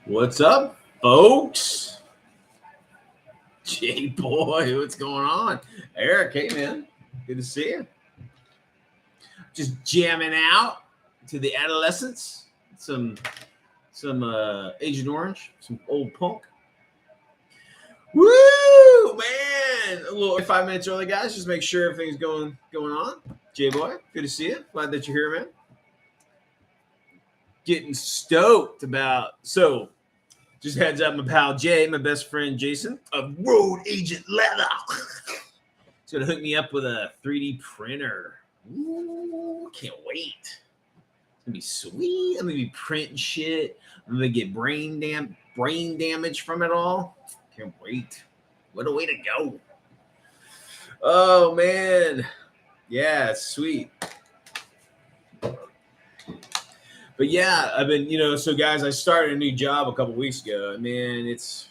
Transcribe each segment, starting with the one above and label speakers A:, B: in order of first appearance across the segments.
A: What's up, folks? J-Boy, what's going on? Eric, hey, man. Good to see you. Just jamming out to the adolescents. Some Agent Orange, some old punk. Woo, man! A little 5 minutes early, guys. Just make sure everything's going on. J-Boy, good to see you. Glad that you're here, man. Getting stoked about just heads up, my pal Jay, my best friend Jason of Road Agent Leather. He's gonna hook me up with a 3D printer. Ooh, can't wait. It's gonna be sweet. I'm gonna be printing shit. I'm gonna get brain damage from it all. Can't wait. What a way to go. Oh man. Yeah, it's sweet. But yeah, I've been, so guys, I started a new job a couple weeks ago. Man, it's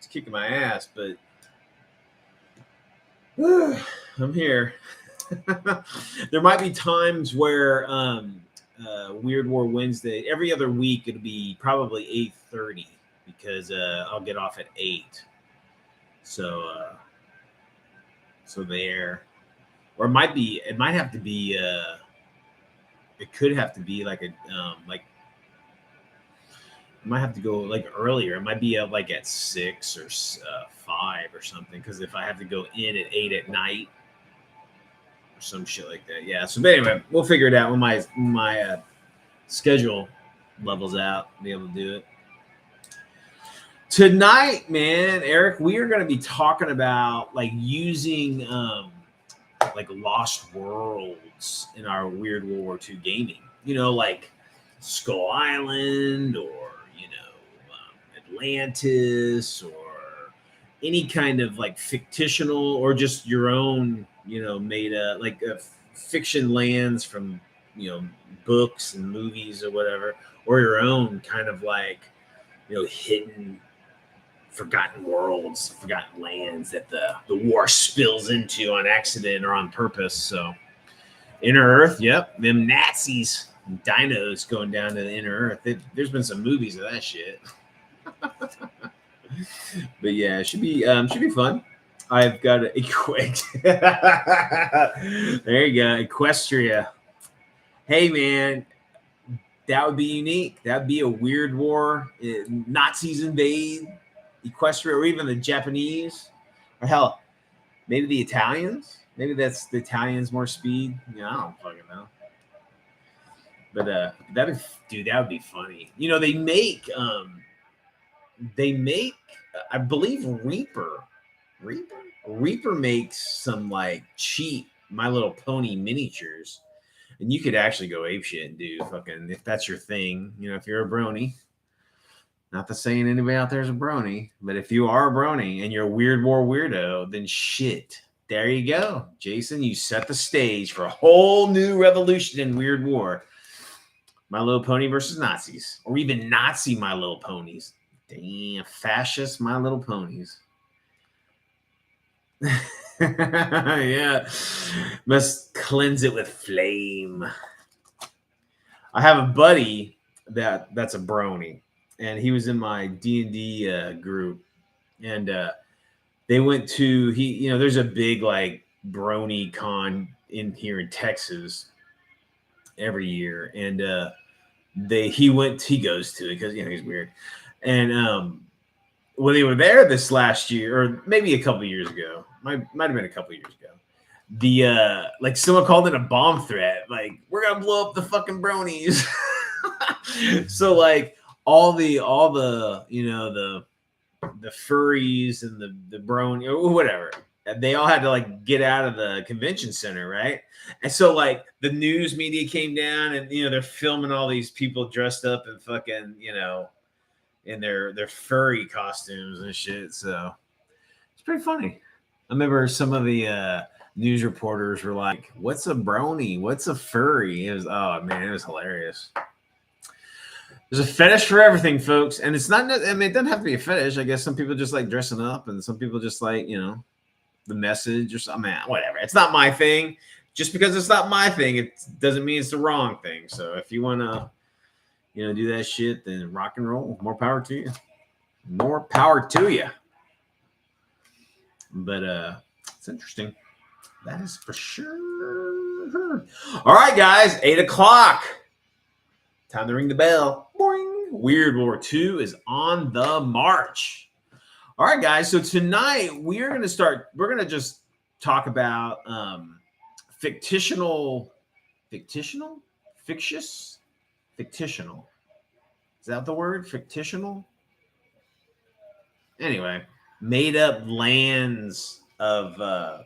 A: kicking my ass, but I'm here. There might be times where Weird War Wednesday, every other week, it'll be probably 8:30 because I'll get off at 8. So there, or it might have to be. It could have to be like it might have to go like earlier. It might be like at 6 or 5 or something. Because if I have to go in at 8 at night or some shit like that, yeah. So but anyway, we'll figure it out when my schedule levels out. Be able to do it tonight, man. Eric, we are going to be talking about like using like Lost Worlds in our Weird World War II gaming, like Skull Island or, Atlantis or any kind of like fictional or just your own, made like fiction lands from, books and movies or whatever, or your own kind of like, hidden forgotten worlds, forgotten lands that the war spills into on accident or on purpose. So Inner Earth, yep, them Nazis, dinos going down to the Inner Earth. There's been some movies of that shit. But yeah, it should be fun. I've got a quick. There you go, Equestria. Hey man, that would be unique. That'd be a Weird War. Nazis invade Equestria, or even the Japanese, or hell, maybe the Italians. Maybe that's the Italians more speed. I don't fucking know. But that would be funny. They make, I believe Reaper makes some like cheap My Little Pony miniatures, and you could actually go apeshit and do fucking, if that's your thing. If you're a brony. Not to saying anybody out there is a brony, but if you are a brony and you're a Weird War weirdo, then shit. There you go. Jason, you set the stage for a whole new revolution in Weird War. My Little Pony versus Nazis. Or even Nazi My Little Ponies. Damn, fascist My Little Ponies. Yeah. Must cleanse it with flame. I have a buddy that's a brony. And he was in my D&D group, and they went to there's a big like brony con in here in Texas every year, and he goes to it because he's weird. And when they were there this last year, or maybe a couple of years ago, might have been a couple of years ago, the like someone called it a bomb threat, like we're gonna blow up the fucking bronies. So like. All the furries and the brony or whatever, they all had to like get out of the convention center, right? And so like the news media came down, and they're filming all these people dressed up in fucking in their furry costumes and shit. So it's pretty funny. I remember some of the news reporters were like, "What's a brony? What's a furry?" It was it was hilarious. There's a fetish for everything, folks. And it's not, it doesn't have to be a fetish. I guess some people just like dressing up, and some people just like, the message or something. Whatever. It's not my thing. Just because it's not my thing, it doesn't mean it's the wrong thing. So if you want to, do that shit, then rock and roll. More power to you. More power to you. But it's interesting. That is for sure. All right, guys, 8 o'clock. Time to ring the bell. Boing. Weird WWII is on the march. All right, guys. So tonight we're gonna just talk about fictional. Is that the word? Fictional? Anyway, made up lands of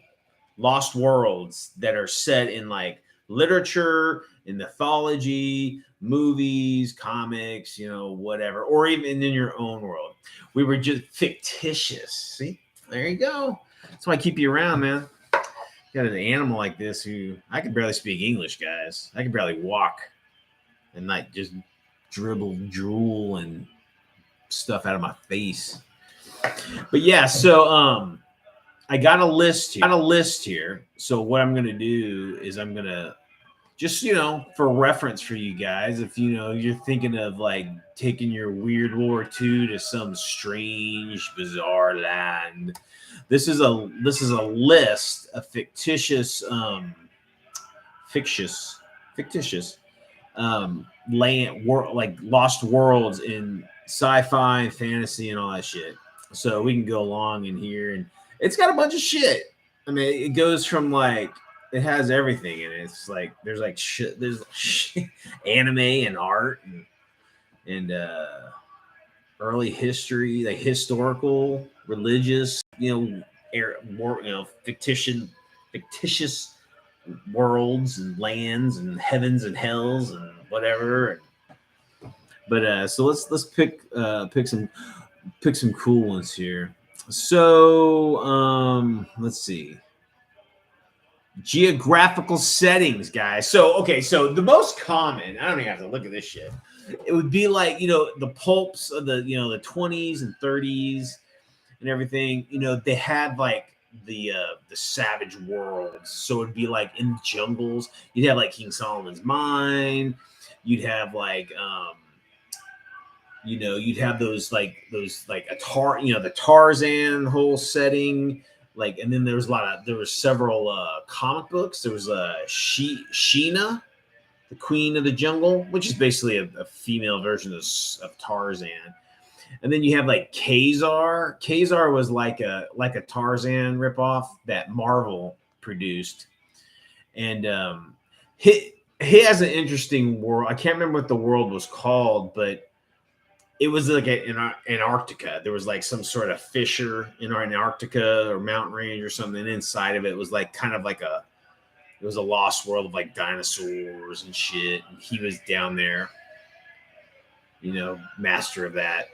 A: lost worlds that are set in like literature, in mythology, movies, comics, whatever, or even in your own world. We were just fictitious. See, there you go. That's why I keep you around, man. Got an animal like this who I can barely speak English, guys. I can barely walk and like just dribble drool and stuff out of my face. But yeah, so I got a list here. So what I'm gonna do is I'm gonna just for reference for you guys, if you're thinking of like taking your Weird WWII to some strange, bizarre land. This is a list of fictitious land like lost worlds in sci-fi and fantasy and all that shit. So we can go along in here, and it's got a bunch of shit. I mean, it goes from like it has everything in it. It's like there's like shit. There's anime and art and early history, like historical, religious, fictitious worlds and lands and heavens and hells and whatever. But so let's pick some cool ones here. So let's see. Geographical settings, guys. So okay, so the most common, I don't even have to look at this shit. It would be like, the pulps of the, the 20s and 30s and everything, they had like the savage worlds. So it'd be like in jungles. You'd have like King Solomon's Mine. You'd have like you'd have those like a the Tarzan whole setting. Like, and then there was several comic books. There was Sheena, the Queen of the Jungle, which is basically a female version of Tarzan. And then you have like Kazar. Kazar was like a Tarzan ripoff that Marvel produced, and he has an interesting world. I can't remember what the world was called, but it was like in Antarctica. There was like some sort of fissure in Antarctica or mountain range or something. And inside of it was like kind of like it was a lost world of like dinosaurs and shit. And he was down there, master of that,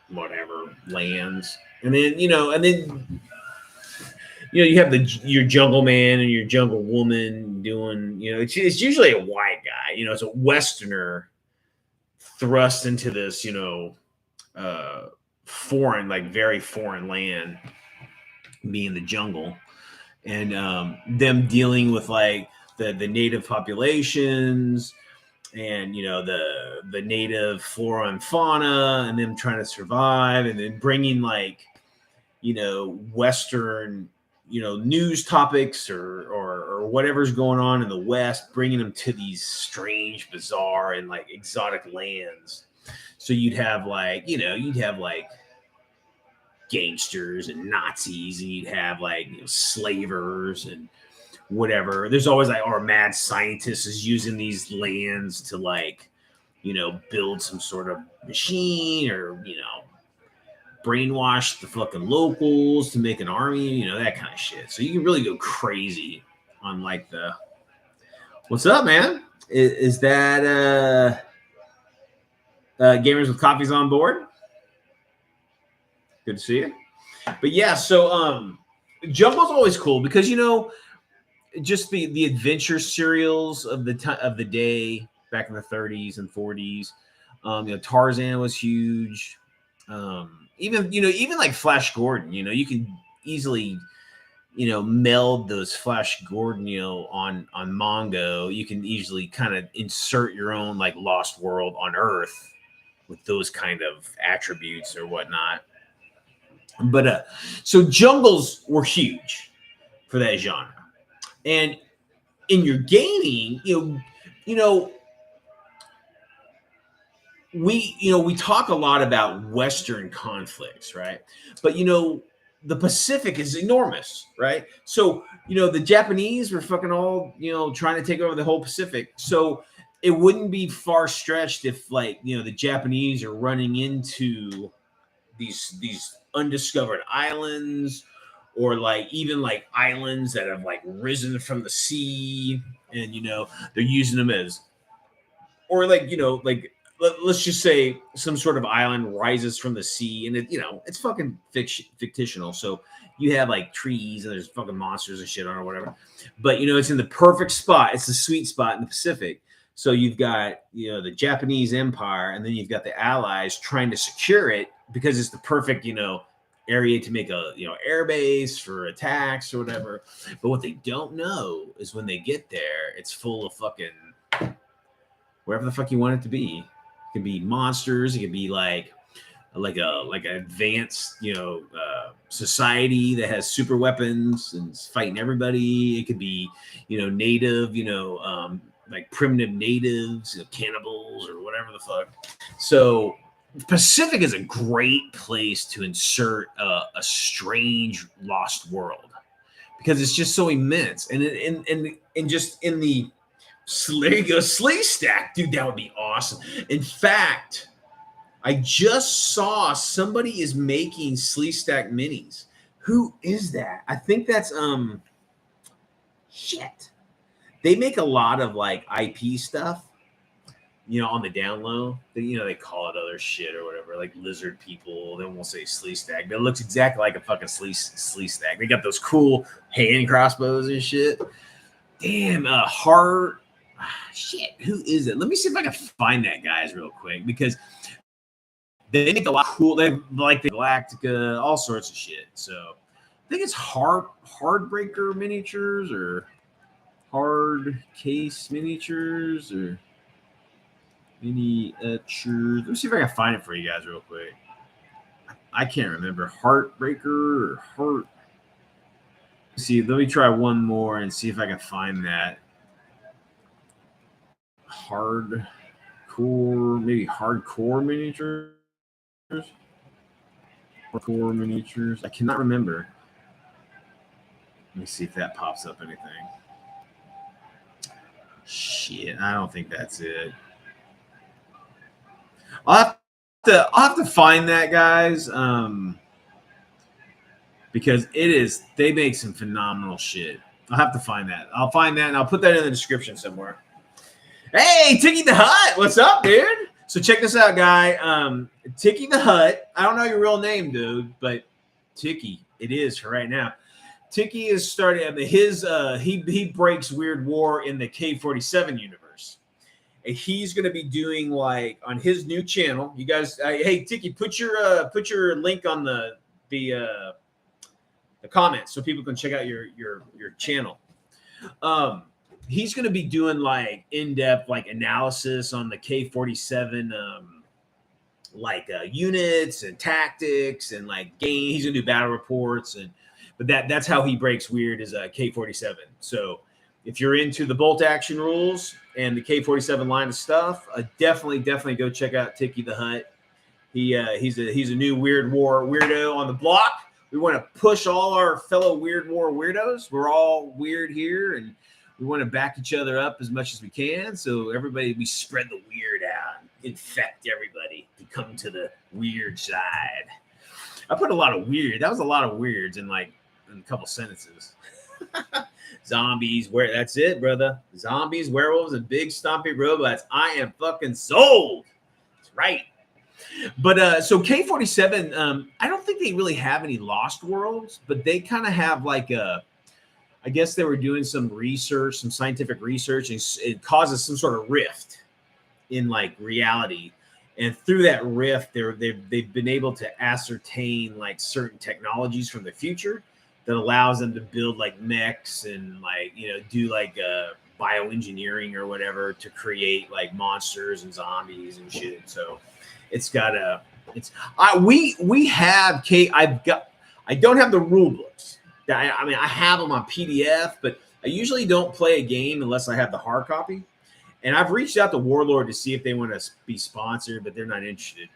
A: whatever lands. And then, you have your jungle man and your jungle woman doing, it's usually a white guy, it's a Westerner thrust into this, foreign, like very foreign land, being the jungle, and them dealing with like the native populations and the native flora and fauna, and them trying to survive, and then bringing like Western news topics or whatever's going on in the West, bringing them to these strange, bizarre, and like exotic lands. So you'd have like gangsters and Nazis, and you'd have like slavers and whatever. There's always like our mad scientists is using these lands to like build some sort of machine or brainwash the fucking locals to make an army, that kind of shit. So you can really go crazy on like what's up, man? Is that Gamers with Coffee's on board? Good to see you. But yeah, so Jumbo's always cool because just the adventure serials of the day back in the 30s and 40s. Tarzan was huge. Even like Flash Gordon, you can easily meld those Flash Gordon, on Mongo, you can easily kind of insert your own like Lost World on Earth with those kind of attributes or whatnot. But so jungles were huge for that genre, and in your gaming, we talk a lot about Western conflicts, right? But the Pacific is enormous, right? So the Japanese were fucking all trying to take over the whole Pacific. So it wouldn't be far stretched if like the Japanese are running into these undiscovered islands, or like even like islands that have like risen from the sea, and they're using them as, or like like let's just say some sort of island rises from the sea, and it's fucking fictional, so you have like trees and there's fucking monsters and shit on or whatever, but it's in the perfect spot. It's the sweet spot in the Pacific. So you've got the Japanese Empire, and then you've got the Allies trying to secure it because it's the perfect area to make a air base for attacks or whatever. But what they don't know is when they get there, it's full of fucking wherever the fuck you want it to be. It can be monsters. It can be like an advanced society that has super weapons and is fighting everybody. It could be native like primitive natives, cannibals or whatever the fuck. So Pacific is a great place to insert a strange lost world because it's just so immense, and just in the there you go, Slee Stack, dude, that would be awesome. In fact, I just saw somebody is making Slee Stack minis. Who is that? I think that's shit. They make a lot of like IP stuff, on the down low. They call it other shit or whatever, like Lizard People. They won't say Slee Stack, but it looks exactly like a fucking Slee Stack. They got those cool hand crossbows and shit. Damn, hard. Shit, who is it? Let me see if I can find that guys real quick, because they make a lot of cool. They like the Galactica, all sorts of shit. So I think it's Hardbreaker Miniatures or Hard Case Miniatures or miniatures. Let me see if I can find it for you guys real quick. I can't remember. Heartbreaker or Heart. See, let me try one more and see if I can find that. Hardcore, maybe Hardcore Miniatures. Hardcore Miniatures. I cannot remember. Let me see if that pops up anything. Shit, I don't think that's it. I'll have to find that, guys. Because they make some phenomenal shit. I'll have to find that. I'll find that and I'll put that in the description somewhere. Hey, Tiki the Hut, what's up, dude? So check this out, guy. Tiki the Hut. I don't know your real name, dude, but Tiki, it is for right now. Tiki is starting. I mean, he breaks Weird War in the K47 universe. And he's going to be doing like on his new channel. You guys, hey Tiki, put your link on the comments so people can check out your channel. He's going to be doing like in-depth like analysis on the K47 units and tactics and like game. He's going to do battle reports, but that's how he breaks Weird is K47. So if you're into the bolt action rules and the K47 line of stuff, definitely go check out Tiki the Hut. He's a new Weird War weirdo on the block. We want to push all our fellow Weird War weirdos. We're all weird here, and we want to back each other up as much as we can. So we spread the weird out, infect everybody to come to the weird side. I put a lot of weird. That was a lot of weirds in a couple sentences. Zombies, that's it, brother. Zombies, werewolves, and big stompy robots. I am fucking sold. That's right. But so K47, I don't think they really have any Lost Worlds, but they kind of have I guess they were doing some research, some scientific research, and it causes some sort of rift in reality. And through that rift, they've been able to ascertain certain technologies from the future that allows them to build like mechs and like do like bioengineering or whatever to create like monsters and zombies and shit. So it's got a we have I don't have the rule books. I mean I have them on PDF, but I usually don't play a game unless I have the hard copy. And I've reached out to Warlord to see if they want to be sponsored, but they're not interested.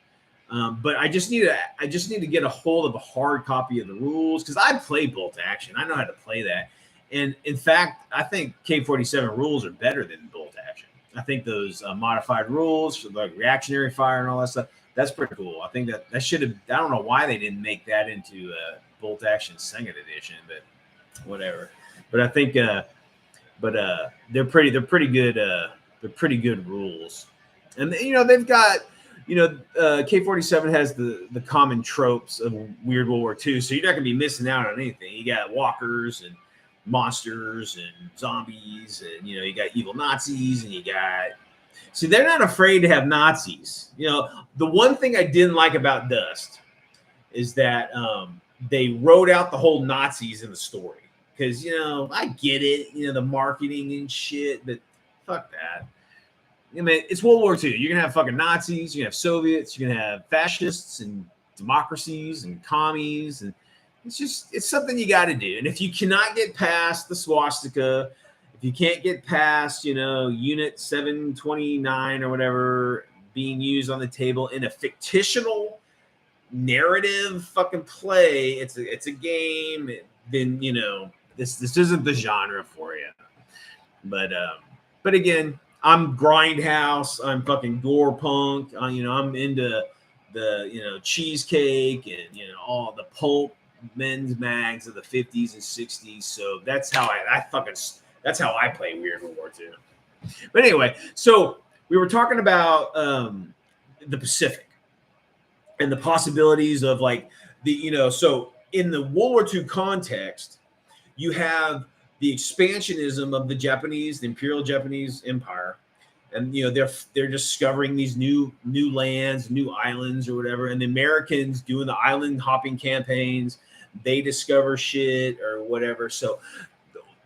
A: But I just need to get a hold of a hard copy of the rules because I play bolt action. I know how to play that. And in fact, I think K-47 rules are better than bolt action. I think those modified rules for like reactionary fire and all that stuff, that's pretty cool. I think that should have. I don't know why they didn't make that into bolt action second edition, but whatever. But I think, they're pretty good. They're pretty good rules, and they've got. K-47 has the common tropes of Weird World War II, so you're not going to be missing out on anything. You got walkers and monsters and zombies, and you got evil Nazis, and you got. See, they're not afraid to have Nazis. The one thing I didn't like about Dust is that they wrote out the whole Nazis in the story because I get it, the marketing and shit, but fuck that. I mean, it's World War II. You're going to have fucking Nazis. You're going to have Soviets. You're going to have fascists and democracies and commies. And it's something you got to do. And if you cannot get past the swastika, if you can't get past, Unit 729 or whatever being used on the table in a fictional narrative fucking play, it's a game, then, this isn't the genre for you. But again, I'm grindhouse. I'm fucking gore punk. I'm into the cheesecake and all the pulp men's mags of the 50s and 60s. So that's how that's how I play Weird World War II. But anyway, so we were talking about the Pacific and the possibilities of like so in the World War II context, you have the expansionism of the Imperial Japanese Empire, and they're discovering these new lands, new islands or whatever, and the Americans doing the island hopping campaigns, they discover shit or whatever. So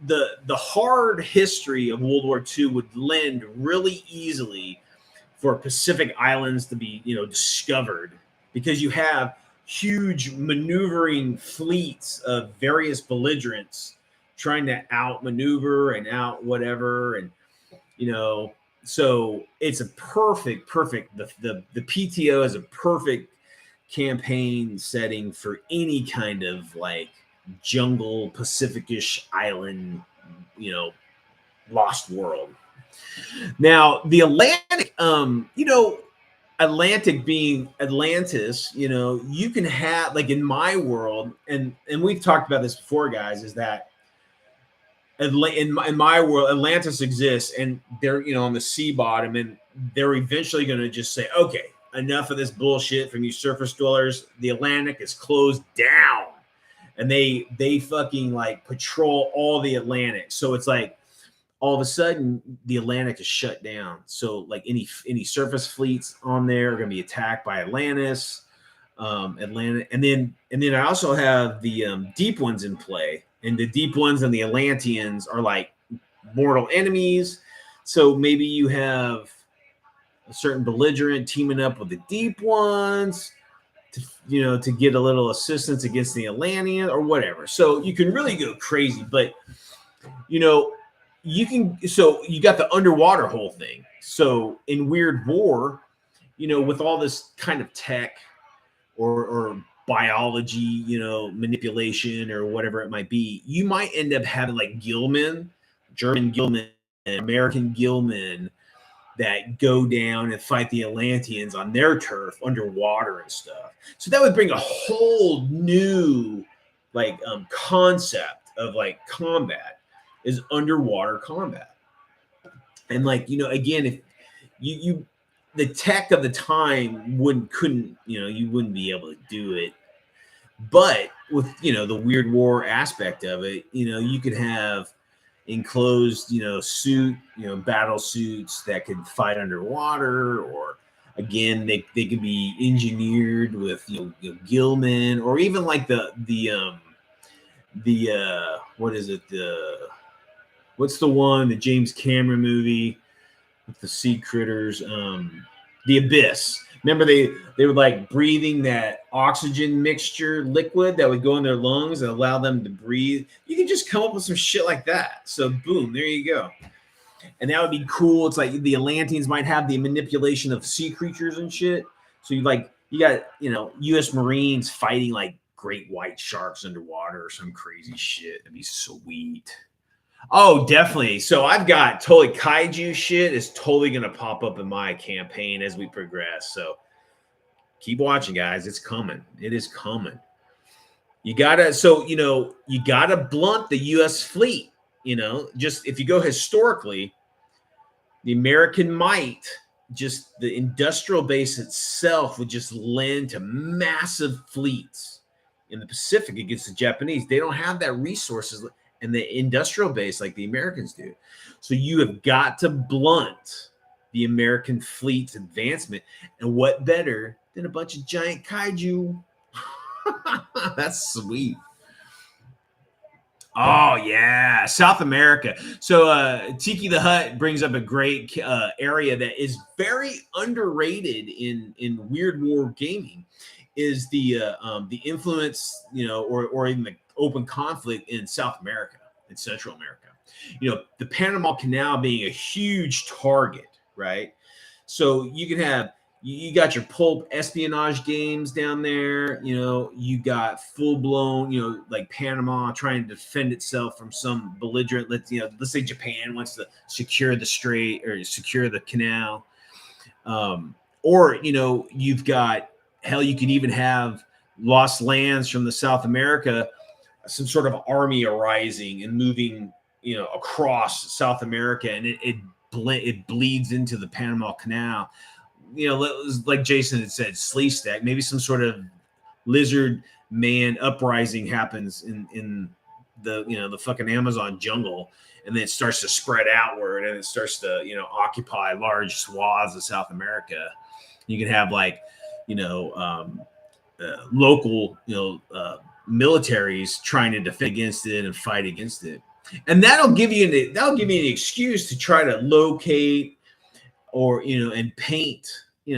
A: the hard history of World War II would lend really easily for Pacific islands to be discovered because you have huge maneuvering fleets of various belligerents trying to outmaneuver and out whatever, and so it's a perfect the PTO is a perfect campaign setting for any kind of like jungle Pacific-ish island lost world. Now the Atlantic, Atlantic being Atlantis, you can have like in my world, and we've talked about this before, guys, is that in my world, Atlantis exists, and they're on the sea bottom, and they're eventually going to just say, okay, enough of this bullshit from you surface dwellers. The Atlantic is closed down, and they fucking like patrol all the Atlantic. So it's like all of a sudden the Atlantic is shut down. So like any surface fleets on there are going to be attacked by Atlantis, Atlantic, and then I also have the deep ones in play. And the deep ones and the Atlanteans are like mortal enemies. So maybe you have a certain belligerent teaming up with the deep ones to get a little assistance against the Atlantean or whatever. So you can really go crazy, but you got the underwater whole thing. So in Weird War, with all this kind of tech or biology, manipulation or whatever it might be, you might end up having like gillmen, German gillmen, and American gillmen that go down and fight the Atlanteans on their turf underwater and stuff. So that would bring a whole new like concept of like combat is underwater combat. And like, again, if you the tech of the time couldn't you wouldn't be able to do it. But with the Weird War aspect of it, you could have enclosed suit battle suits that could fight underwater, or again they could be engineered with gillmen, or even like the the what is it? What's the one, the James Cameron movie with the sea critters? The Abyss. Remember they were like breathing that oxygen mixture liquid that would go in their lungs and allow them to breathe. You can just come up with some shit like that. So boom, there you go. And that would be cool. It's like the Atlanteans might have the manipulation of sea creatures and shit. So you got U.S. Marines fighting like great white sharks underwater or some crazy shit. That'd be sweet. Oh, definitely. So I've got totally kaiju shit is totally gonna pop up in my campaign as we progress. So keep watching, guys. It's coming. It is coming. You gotta blunt the U.S. fleet. Just if you go historically, the American might, just the industrial base itself would just lend to massive fleets in the Pacific against the Japanese. They don't have that resources and the industrial base like the Americans do. So you have got to blunt the American fleet's advancement. And what better than a bunch of giant kaiju? That's sweet. Oh yeah, South America. So Tiki the Hut brings up a great area that is very underrated in Weird War gaming, is the influence, or even the open conflict in South America and Central America. The Panama Canal being a huge target, right? So you got your pulp espionage games down there. You got full blown, like Panama trying to defend itself from some belligerent. Let's say Japan wants to secure the strait or secure the canal. Or you've got, hell, you could even have lost lands from the South America, some sort of army arising and moving, across South America, and it bleeds into the Panama Canal. Like Jason had said, Sleestack, maybe some sort of lizard man uprising happens in the fucking Amazon jungle, and then it starts to spread outward, and it starts to occupy large swaths of South America. You can have local militaries trying to defend against it and fight against it, and that'll give you an excuse to try to locate or and paint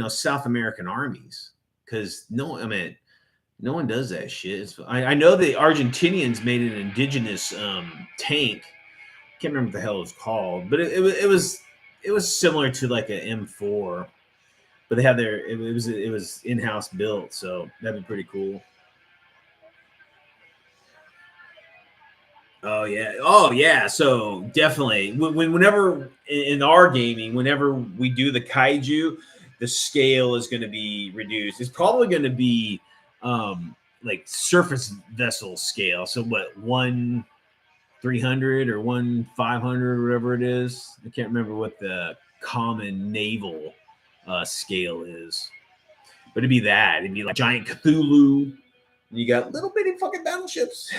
A: South American armies, because no one does that shit. I know the Argentinians made an indigenous tank. Can't remember what the hell it was called, but it was similar to like an M4, but they have it was in-house built, so that'd be pretty cool. Oh yeah. So definitely, whenever in our gaming, whenever we do the kaiju, the scale is going to be reduced. It's probably going to be like surface vessel scale. So what, 1/300 or 1/500 or whatever it is. I can't remember what the common naval scale is, but it'd be that. It'd be like giant Cthulhu. And you got little bitty fucking battleships.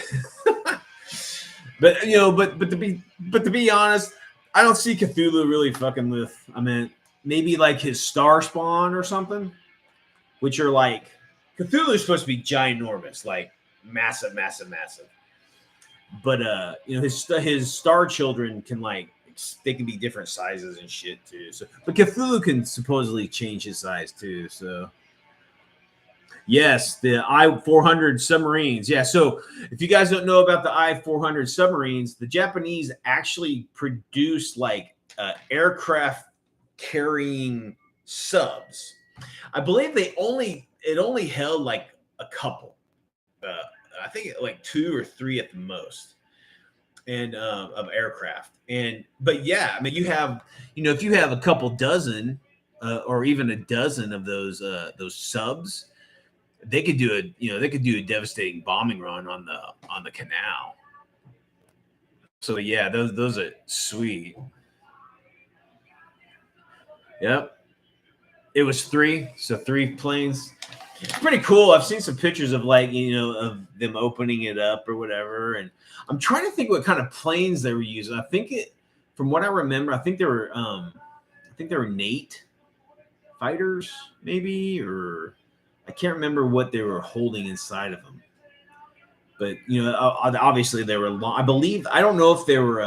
A: But to be honest, I don't see Cthulhu really fucking with. I mean, maybe like his star spawn or something, which are like, Cthulhu is supposed to be ginormous, like massive, massive, massive. But his star children can they can be different sizes and shit too. So, but Cthulhu can supposedly change his size too. So. Yes, the I-400 submarines. Yeah, so if you guys don't know about the I-400 submarines, the Japanese actually produced aircraft carrying subs. I believe it only held like a couple. I think like 2 or 3 at the most, and of aircraft. But yeah, I mean, you have if you have a couple dozen or even a dozen of those subs, they could do a devastating bombing run on the canal. So yeah, those are sweet. Yep, it was 3, so 3 planes. It's pretty cool. I've seen some pictures of of them opening it up or whatever, and I'm trying to think what kind of planes they were using. From what I remember, I think they were Nate fighters, maybe, or I can't remember what they were holding inside of them. But obviously they were long. I believe I don't know if they were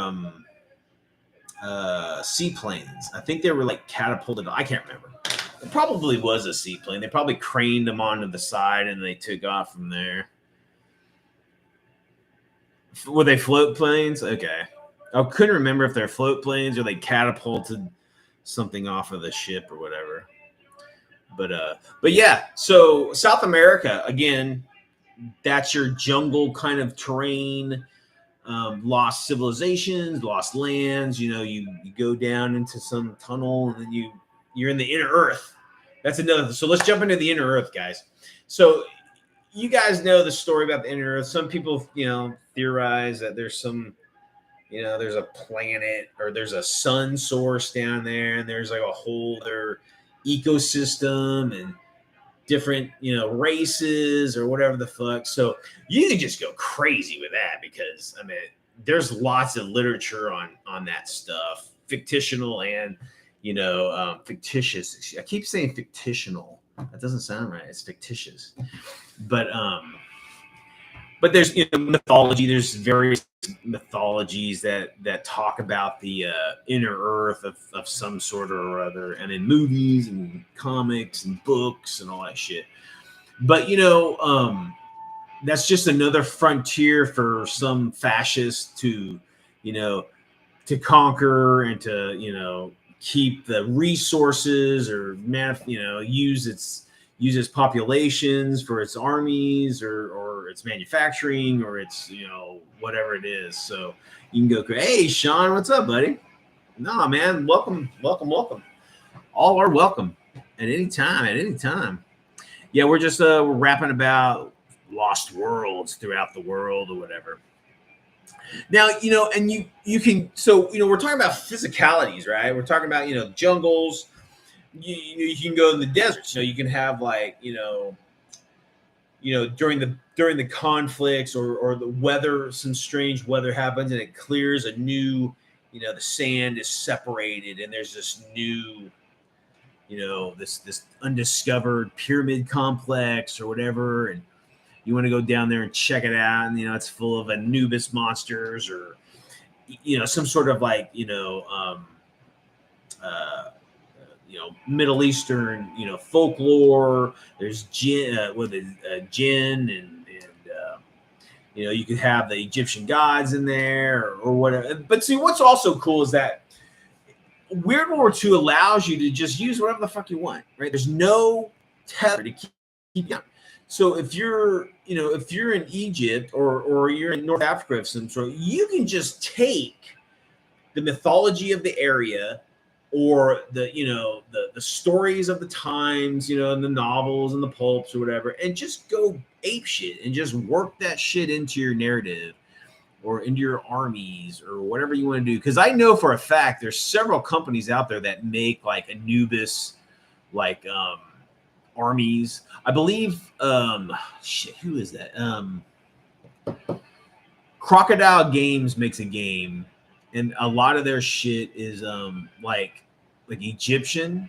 A: seaplanes. I think they were like catapulted. I can't remember. It probably was a seaplane. They probably craned them onto the side and they took off from there. Were they float planes? Okay. I couldn't remember if they're float planes or they catapulted something off of the ship or whatever. But yeah, so South America again, that's your jungle kind of terrain, lost civilizations, lost lands. You go down into some tunnel and then you're in the inner earth. That's another. So let's jump into the inner earth, guys. So you guys know the story about the inner earth. Some people, theorize that there's some, there's a planet or there's a sun source down there, and there's like a whole other ecosystem and different, races or whatever the fuck. So you can just go crazy with that because I mean, there's lots of literature on that stuff, fictional and fictitious. I keep saying fictional. That doesn't sound right. It's fictitious. But there's mythology. There's various mythologies that talk about the inner earth of some sort or other, and in movies and comics and books and all that shit. But that's just another frontier for some fascists to conquer and to keep the resources or use its populations for its armies or its manufacturing or its whatever it is. So you can go, hey Sean, what's up, buddy? No, man, welcome. All are welcome at any time. Yeah, we're just we're rapping about lost worlds throughout the world or whatever. Now, and you can, so we're talking about physicalities, right? We're talking about jungles. You can go in the deserts. You can have like during the conflicts or the weather, some strange weather happens and it clears a new, the sand is separated and there's this new, this undiscovered pyramid complex or whatever, and you want to go down there and check it out, and it's full of Anubis monsters or some sort of like Middle Eastern folklore. There's jinn, and you could have the Egyptian gods in there or whatever. But see, what's also cool is that Weird World War II allows you to just use whatever the fuck you want, right? There's no tether to keep you on. So if you're in Egypt or you're in North Africa of some sort, you can just take the mythology of the area or the stories of the times, and the novels and the pulps or whatever, and just go ape shit and just work that shit into your narrative or into your armies or whatever you want to do. Because I know for a fact there's several companies out there that make like Anubis, like armies. I believe who is that? Crocodile Games makes a game, and a lot of their shit is like Egyptian.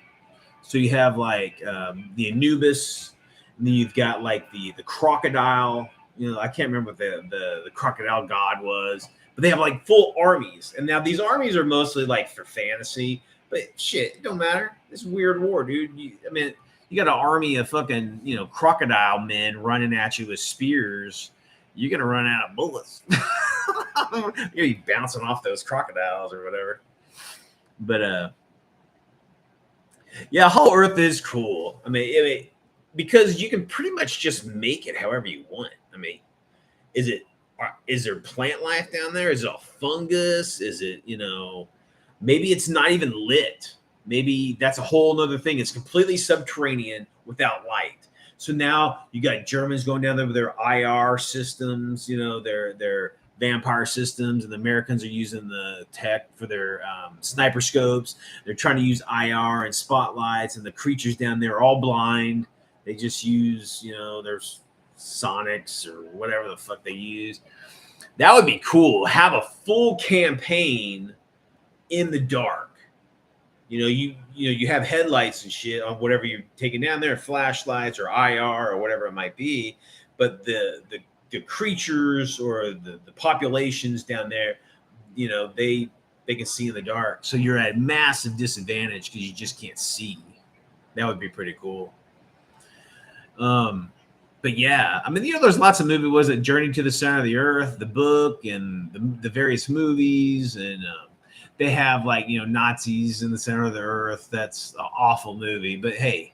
A: So you have like the Anubis, and then you've got like the crocodile. I can't remember what the crocodile god was, but they have like full armies. And now these armies are mostly like for fantasy, but shit, it don't matter. It's Weird War, dude. You got an army of fucking, crocodile men running at you with spears. You're going to run out of bullets. You're going to be bouncing off those crocodiles or whatever. But, yeah, Hollow Earth is cool. I mean, because you can pretty much just make it however you want. I mean, is there plant life down there? Is it all fungus? Is it, maybe it's not even lit. Maybe that's a whole nother thing. It's completely subterranean without light. So now you got Germans going down there with their IR systems, their vampire systems, and the Americans are using the tech for their sniper scopes. They're trying to use IR and spotlights, and the creatures down there are all blind. They just use, their sonics or whatever the fuck they use. That would be cool. Have a full campaign in the dark. You have headlights and shit on whatever you're taking down there, flashlights or IR or whatever it might be, but the the creatures or the populations down there, they can see in the dark. So you're at massive disadvantage because you just can't see. That would be pretty cool. But yeah, I mean, there's lots of movies. Was it Journey to the Center of the Earth, the book, and the various movies, and they have like Nazis in the center of the Earth. That's an awful movie, but hey,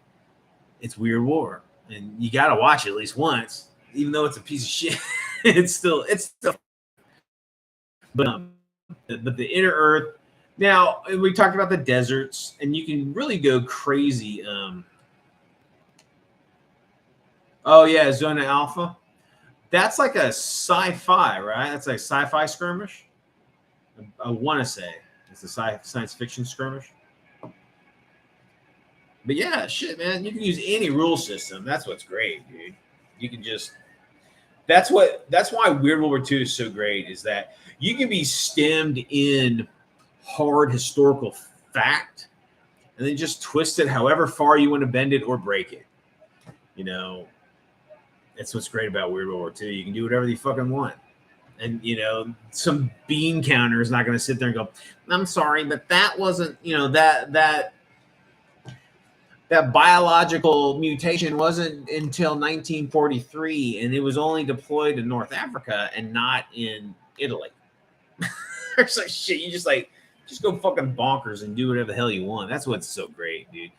A: it's Weird War, and you got to watch it at least once, even though it's a piece of shit. it's still. But the inner Earth. Now we talked about the deserts, and you can really go crazy. Oh yeah, Zona Alpha. That's like a sci-fi, right? That's like sci-fi skirmish. I want to say it's a science fiction skirmish. But yeah, shit, man, you can use any rule system. That's what's great, dude. You can just. That's why Weird World War II is so great. Is that you can be stemmed in hard historical fact, and then just twist it however far you want to bend it or break it. That's what's great about Weird World War II. You can do whatever you fucking want. And, some bean counter is not going to sit there and go, I'm sorry, but that wasn't, that biological mutation wasn't until 1943, and it was only deployed in North Africa and not in Italy. It's like, shit, you just go fucking bonkers and do whatever the hell you want. That's what's so great, dude.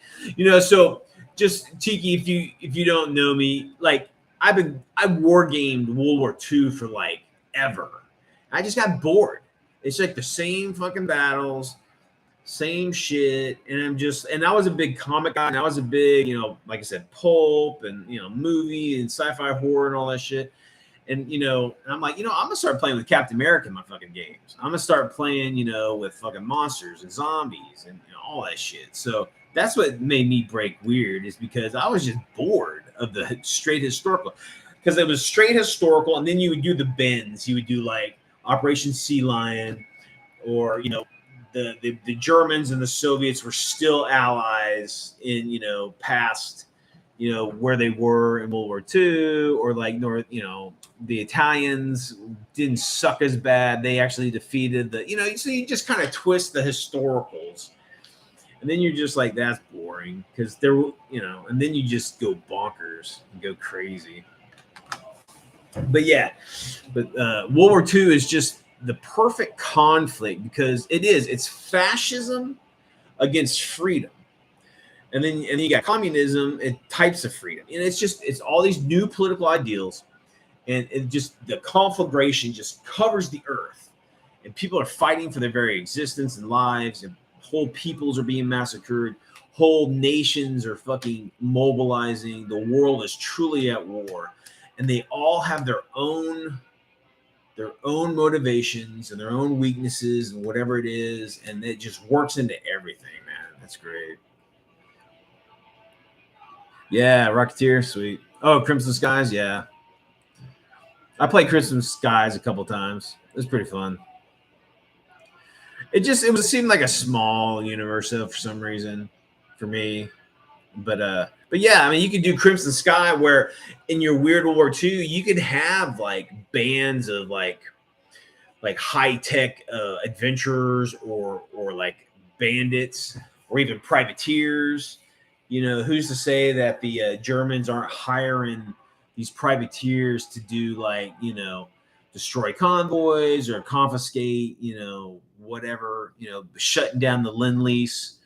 A: So just Tiki, if you don't know me, like, I war gamed World War II for like ever. I just got bored. It's like the same fucking battles, same shit. And I was a big comic guy, and I was a big, like I said, pulp and movie and sci-fi horror and all that shit. And I'm like, I'm gonna start playing with Captain America in my fucking games. I'm gonna start playing, with fucking monsters and zombies and all that shit. So that's what made me break Weird, is because I was just bored of the straight historical, because it was straight historical, and then you would do the bends. You would do like Operation Sea Lion, or the Germans and the Soviets were still allies in past where they were in World War II, or like North, the Italians didn't suck as bad. They actually defeated so you just kind of twist the historicals. And then you're just like, that's boring, because and then you just go bonkers and go crazy. But yeah, World War II is just the perfect conflict, because it's fascism against freedom. And then you got communism and types of freedom. And it's all these new political ideals. And the conflagration just covers the earth. And people are fighting for their very existence and lives, and whole peoples are being massacred. Whole nations are fucking mobilizing. The world is truly at war, and they all have their own motivations and their own weaknesses and whatever it is, and it just works into everything, man. That's great. Yeah, Rocketeer, sweet. Oh, Crimson Skies, yeah. I played Crimson Skies a couple times. It was pretty fun. It seemed like a small universe though, for some reason, for me. But yeah, I mean, you could do Crimson Sky, where in your Weird World War II, you could have like bands of like high tech adventurers, or like bandits, or even privateers. Who's to say that the Germans aren't hiring these privateers to do like destroy convoys or confiscate whatever, shutting down the Lend-Lease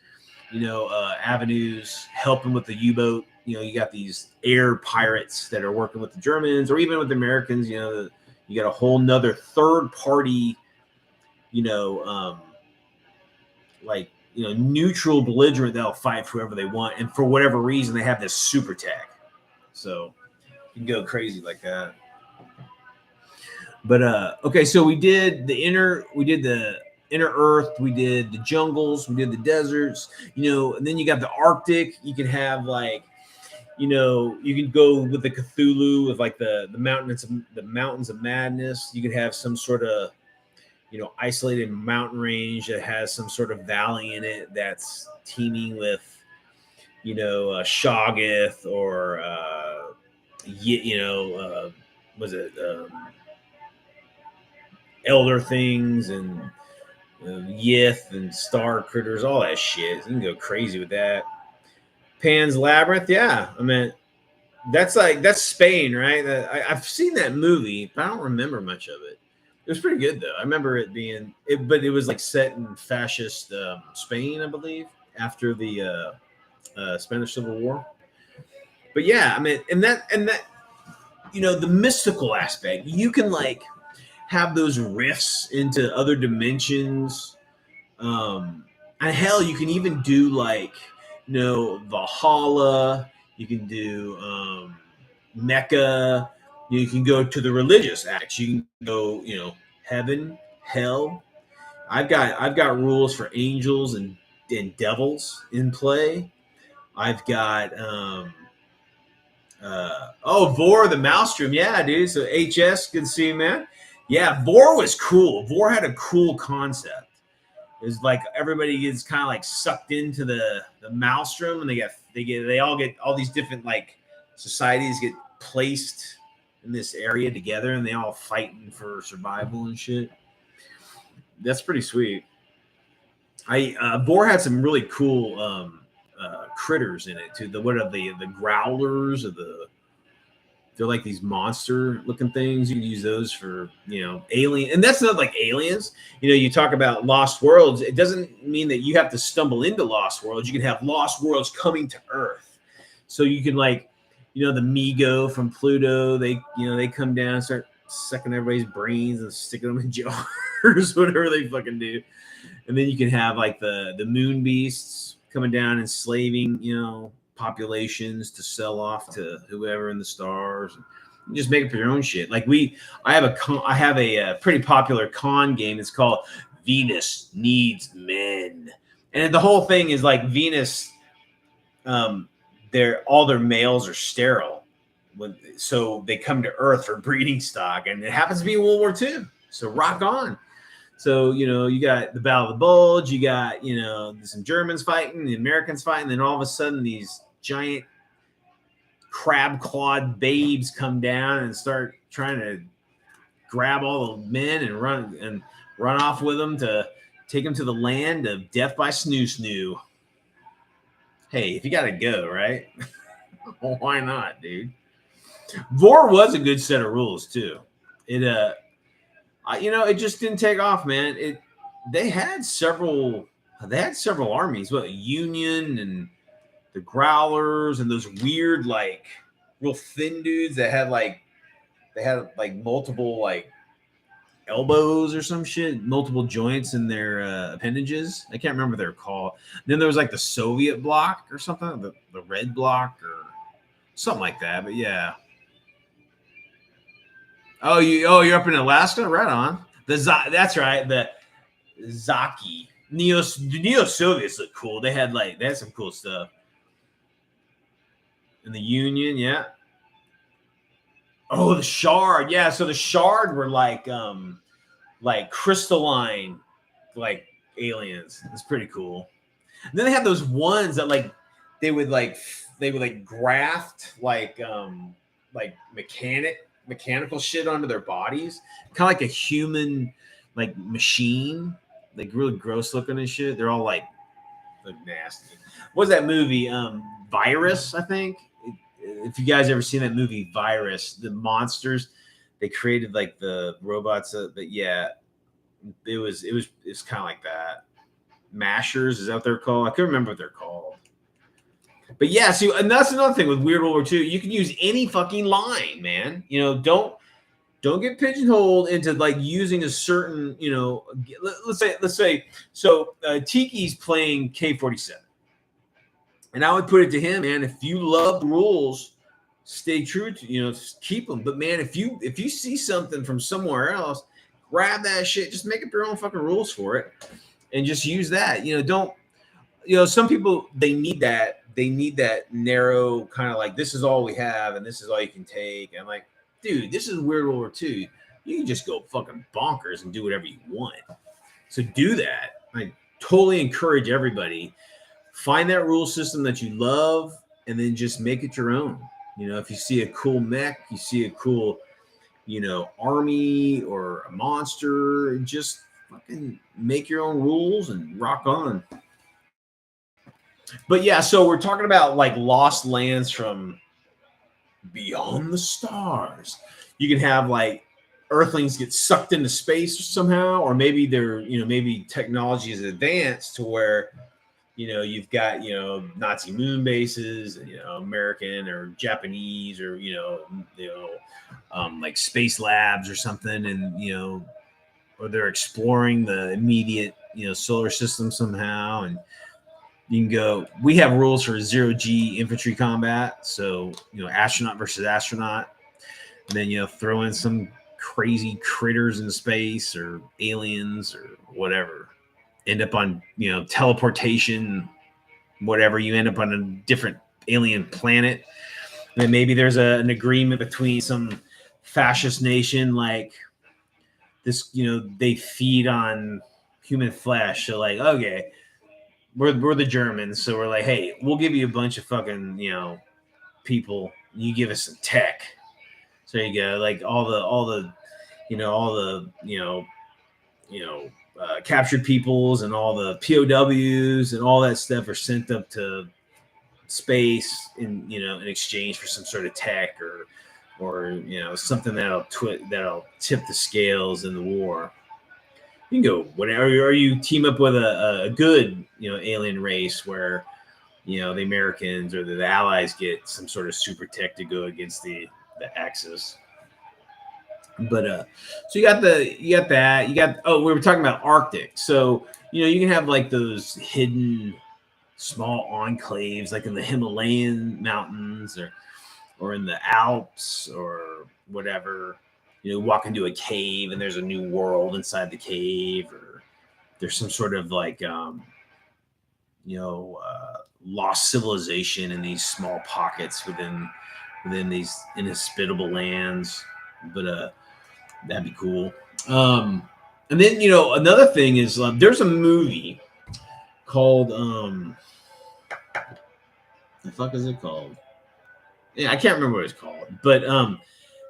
A: avenues, helping with the U-boat. You got these air pirates that are working with the Germans, or even with the Americans. You got a whole nother third party, neutral belligerent that'll fight for whoever they want, and for whatever reason they have this super tech, so you can go crazy like that. But okay, so we did the inner earth, we did the jungles, we did the deserts, and then you got the Arctic. You can have like, you can go with the Cthulhu, with like the mountains of madness. You could have some sort of isolated mountain range that has some sort of valley in it that's teeming with Shoggoth, or was it Elder Things and Yith and Star Critters, all that shit. You can go crazy with that. Pan's Labyrinth, yeah. I mean, that's Spain, right? I've seen that movie, but I don't remember much of it. It was pretty good though. I remember it being, but it was like set in fascist Spain, I believe, after the Spanish Civil War. But yeah, I mean, and that the mystical aspect, you can like have those rifts into other dimensions. And hell, you can even do like Valhalla. You can do Mecca. You can go to the religious acts. You can go heaven, hell. I've got rules for angels and devils in play. I've got Vor the Maelstrom, yeah, dude. So HS, good to see you, man. Yeah, Vor was cool. Vor had a cool concept. It was like everybody gets kind of like sucked into the Maelstrom, and they all get all these different like societies get placed in this area together, and they all fighting for survival and shit. That's pretty sweet. Vor had some really cool critters in it too. What are the growlers or they're like these monster looking things. You can use those for alien, and that's not like aliens. You talk about lost worlds. It doesn't mean that you have to stumble into lost worlds. You can have lost worlds coming to Earth, so you can like the Migo from Pluto. They come down and start sucking everybody's brains and sticking them in jars, whatever they fucking do. And then you can have like the moon beasts coming down and slaving, populations to sell off to whoever in the stars. You just make up your own shit. Like I have a pretty popular con game. It's called Venus Needs Men, and the whole thing is like Venus. All their males are sterile, so they come to Earth for breeding stock, and it happens to be World War II. So rock on. So, you got the Battle of the Bulge, you got, some Germans fighting, the Americans fighting, then all of a sudden these giant crab-clawed babes come down and start trying to grab all the men and run off with them to take them to the land of death by snoo. Hey, if you got to go, right? Well, why not, dude? Vor was a good set of rules, too. It just didn't take off, man. They had several armies, Union and the Growlers and those weird like real thin dudes that had multiple like elbows or some shit, multiple joints in their appendages. I can't remember what they're called. Then there was like the Soviet bloc or something, the Red Bloc or something like that. But yeah. You're up in Alaska, right on. That's right. The Zaki the Neo Soviets look cool. They had some cool stuff. In the Union, yeah. Oh, the Shard, yeah. So the Shard were like crystalline, like aliens. It's pretty cool. And then they had those ones that they would graft mechanical shit onto their bodies, kind of like a human like machine, like really gross looking and shit. They're all like nasty. What was that movie? Virus, I think. If you guys ever seen that movie Virus, the monsters they created like the robots, but yeah, it was kind of like that. Mashers, is that what they're called? I couldn't remember what they're called. But yeah, see, and that's another thing with Weird World War II. You can use any fucking line, man. Don't get pigeonholed into like using a certain, let's say, so Tiki's playing K-47. And I would put it to him, man, if you love the rules, stay true to, keep them. But man, if you see something from somewhere else, grab that shit, just make up your own fucking rules for it and just use that. Some people, they need that narrow kind of like, this is all we have and this is all you can take. And I'm like, dude, this is Weird World War II. You can just go fucking bonkers and do whatever you want. So do that. I totally encourage everybody. Find that rule system that you love and then just make it your own. If you see a cool mech, you see a cool, army or a monster. Just fucking make your own rules and rock on. But yeah, so we're talking about like lost lands from beyond the stars. You can have like Earthlings get sucked into space somehow, or maybe maybe technology is advanced to where you've got Nazi moon bases, American or Japanese or like space labs or something, and or they're exploring the immediate solar system somehow, and you can go. We have rules for 0G infantry combat, so astronaut versus astronaut, and then throw in some crazy critters in space or aliens or whatever. End up on teleportation, whatever. You end up on a different alien planet, and then maybe there's an agreement between some fascist nation like this. They feed on human flesh, so like okay. We're the Germans, so we're like, hey, we'll give you a bunch of fucking people. You give us some tech. So there you go. Like all the captured peoples and all the POWs and all that stuff are sent up to space in exchange for some sort of tech or something that'll tip the scales in the war. You can go whatever, or you team up with a good alien race where the Americans or the Allies get some sort of super tech to go against the Axis. But so you got that. We were talking about Arctic. So you can have like those hidden small enclaves like in the Himalayan mountains or in the Alps or whatever. Walk into a cave and there's a new world inside the cave, or there's some sort of like lost civilization in these small pockets within these inhospitable lands. But that'd be cool. And then another thing is there's a movie called the fuck is it called? Yeah, I can't remember what it's called, but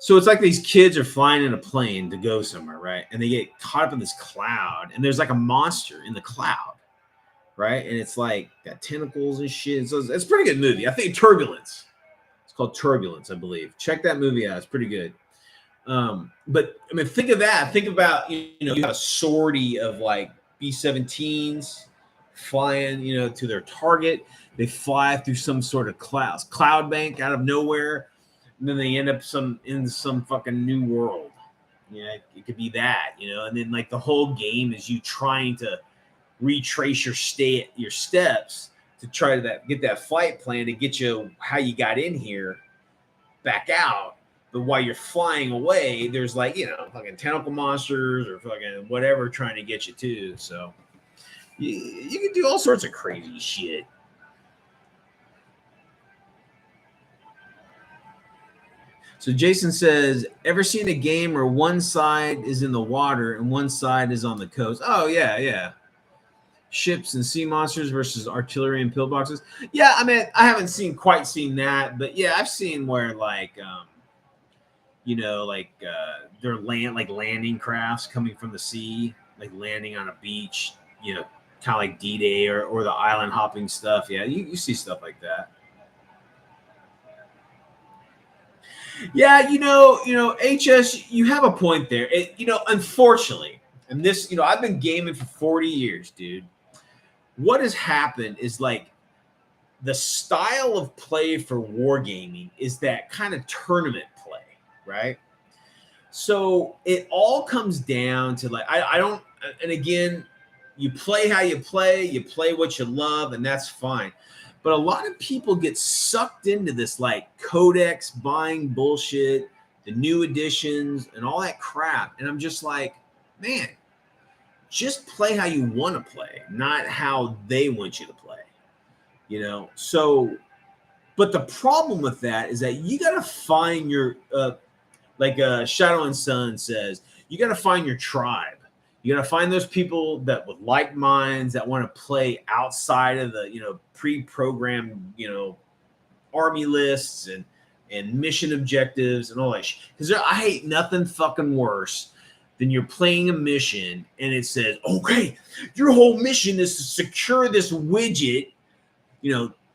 A: so it's like these kids are flying in a plane to go somewhere, right? And they get caught up in this cloud, and there's like a monster in the cloud, right? And it's like got tentacles and shit. So it's a pretty good movie. I think Turbulence. It's called Turbulence, I believe. Check that movie out. It's pretty good. But I mean, think of that. Think about you got a sortie of like B-17s flying to their target. They fly through some sort of cloud bank out of nowhere. And then they end up in some fucking new world. It could be that, and then like the whole game is you trying to retrace your steps to try to get that flight plan to get you how you got in here back out. But while you're flying away, there's like, fucking tentacle monsters or fucking whatever trying to get you too. So you can do all sorts of crazy shit. So Jason says, ever seen a game where one side is in the water and one side is on the coast? Oh, yeah. Ships and sea monsters versus artillery and pillboxes. Yeah, I mean, I haven't quite seen that, but yeah, I've seen where like, they're landing crafts coming from the sea, like landing on a beach, kind of like D-Day or the island hopping stuff. Yeah, you see stuff like that. Yeah, HS, you have a point there. Unfortunately, and this, I've been gaming for 40 years, dude. What has happened is like the style of play for wargaming is that kind of tournament play, right? So it all comes down to like, I don't, and again, you play how you play what you love, and that's fine. But a lot of people get sucked into this like codex buying bullshit, the new editions and all that crap. And I'm just like, man, just play how you want to play, not how they want you to play, So, but the problem with that is that you got to find your, like Shadow and Sun says, you got to find your tribe. You got to find those people that with like minds that want to play outside of the, pre-programmed, army lists and mission objectives and all that shit. Because I hate nothing fucking worse than you're playing a mission and it says, okay, your whole mission is to secure this widget,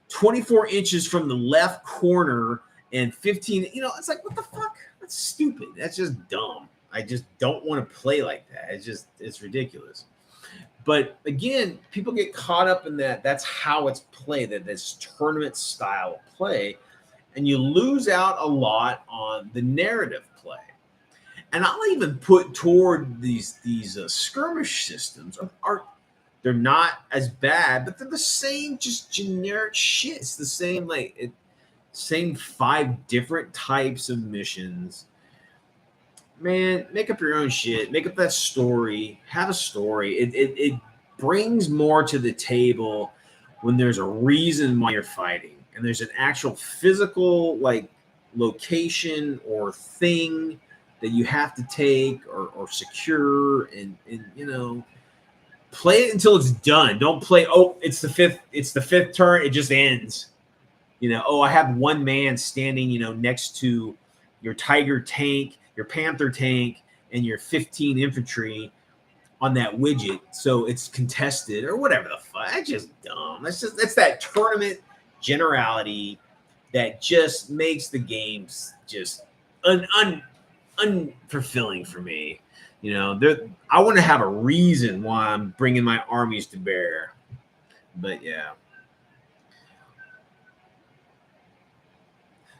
A: 24 inches from the left corner and 15, it's like, what the fuck? That's stupid. That's just dumb. I just don't want to play like that. It's ridiculous. But again, people get caught up in that. That's how it's played, that this tournament style of play. And you lose out a lot on the narrative play. And I'll even put toward these skirmish systems they're not as bad, but they're the same, just generic shit. It's the same, same 5 different types of missions. Man, make up your own shit. Make up that story. Have a story. It brings more to the table when there's a reason why you're fighting. And there's an actual physical, location or thing that you have to take or secure and play it until it's done. Don't play, it's the fifth turn, it just ends. I have one man standing, next to your Tiger tank, your Panther tank, and your 15 infantry on that widget, so it's contested or whatever the fuck. That's just dumb. That's that tournament generality that just makes the games just unfulfilling for me. I want to have a reason why I'm bringing my armies to bear. But yeah.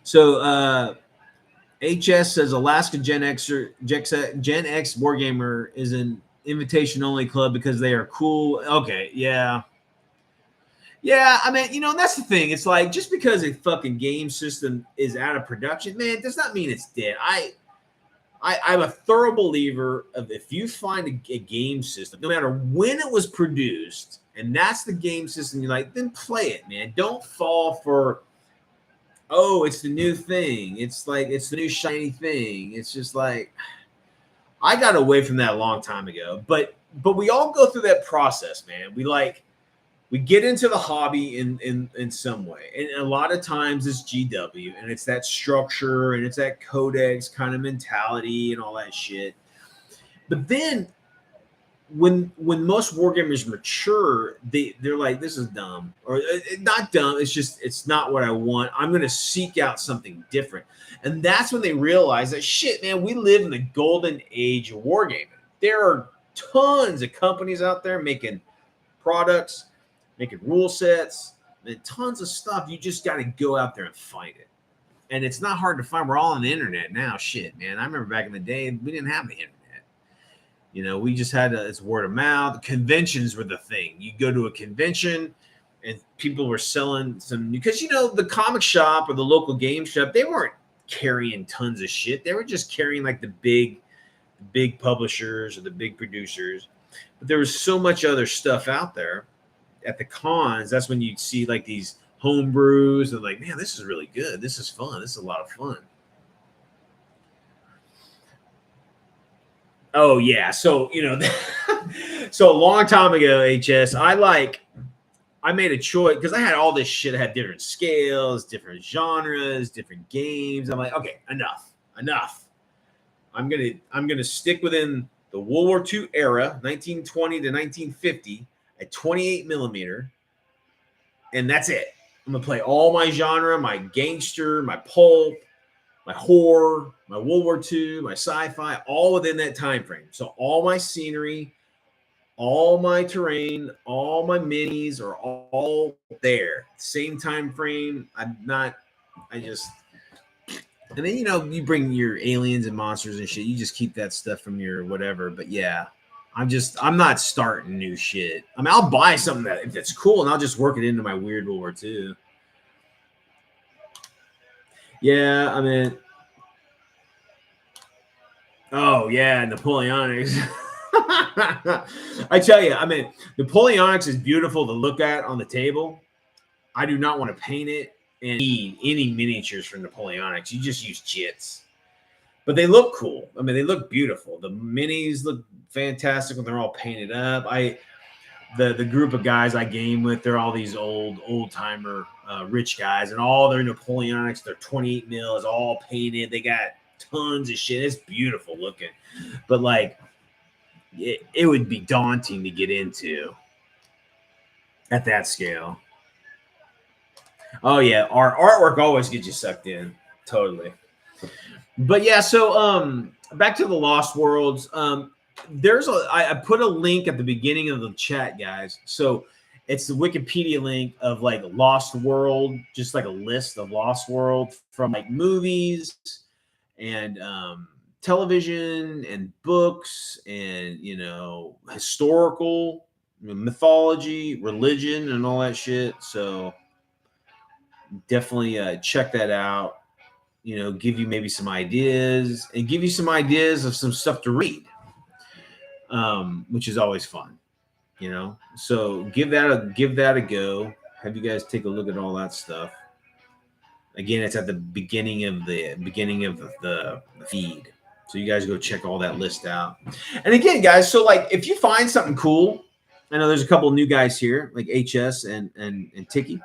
A: So HS says Alaska Gen X Wargamer is an invitation only club because they are cool. Okay, yeah. Yeah, I mean, that's the thing. It's like, just because a fucking game system is out of production, man, it does not mean it's dead. I'm a thorough believer of, if you find a game system, no matter when it was produced, and that's the game system you like, then play it, man. Don't fall for, it's the new thing. It's the new shiny thing. It's just like, I got away from that a long time ago. But we all go through that process, man. We get into the hobby in some way. And a lot of times it's GW, and it's that structure, and it's that codex kind of mentality and all that shit. But then when most wargamers mature, they're like, this is dumb. Or not dumb, it's not what I want. I'm going to seek out something different. And that's when they realize that, shit, man, we live in the golden age of wargaming. There are tons of companies out there making products, making rule sets, and tons of stuff. You just got to go out there and find it. And it's not hard to find. We're all on the internet now. Shit, man. I remember back in the day, we didn't have the internet. We just had it's word of mouth. Conventions were the thing. You go to a convention and people were selling some, because, the comic shop or the local game shop, they weren't carrying tons of shit. They were just carrying the big publishers or the big producers. But there was so much other stuff out there. At the cons, that's when you'd see these home brews and man, this is really good. This is fun. This is a lot of fun. Oh yeah. So, so a long time ago, HS, I made a choice because I had all this shit. I had different scales, different genres, different games. I'm like, okay, enough. I'm gonna stick within the World War II era, 1920 to 1950. At 28 millimeter, and that's it. I'm gonna play all my genre, my gangster, my pulp, my horror, my World War II, my sci-fi, all within that time frame. So all my scenery, all my terrain, all my minis are all there. Same time frame. And then you bring your aliens and monsters and shit. You just keep that stuff from your whatever. But yeah. I'm not starting new shit. I mean, I'll buy something that's cool and I'll just work it into my weird World War II. Yeah, I mean, oh yeah, Napoleonics. I tell you, I mean, Napoleonics is beautiful to look at on the table. I do not want to paint it and need any miniatures from Napoleonics. You just use chits. But they look cool. I mean, they look beautiful. The minis look fantastic when they're all painted up. the group of guys I game with, they're all these old timer rich guys, and all their Napoleonics, they're 28 mil, is all painted. They got tons of shit. It's beautiful looking, but like it would be daunting to get into at that scale. Oh yeah, our artwork always gets you sucked in, totally. But yeah, so back to the Lost Worlds. I put a link at the beginning of the chat, guys. So it's the Wikipedia link of like Lost World, just like a list of Lost World from like movies and television and books and historical mythology, religion, and all that shit. So definitely check that out. Give you maybe some ideas and give you some ideas of some stuff to read, which is always fun. So give that a go. Have you guys take a look at all that stuff. Again, it's at the beginning of the feed. So you guys go check all that list out. And again, guys, so like if you find something cool, I know there's a couple of new guys here, like HS and Tiki.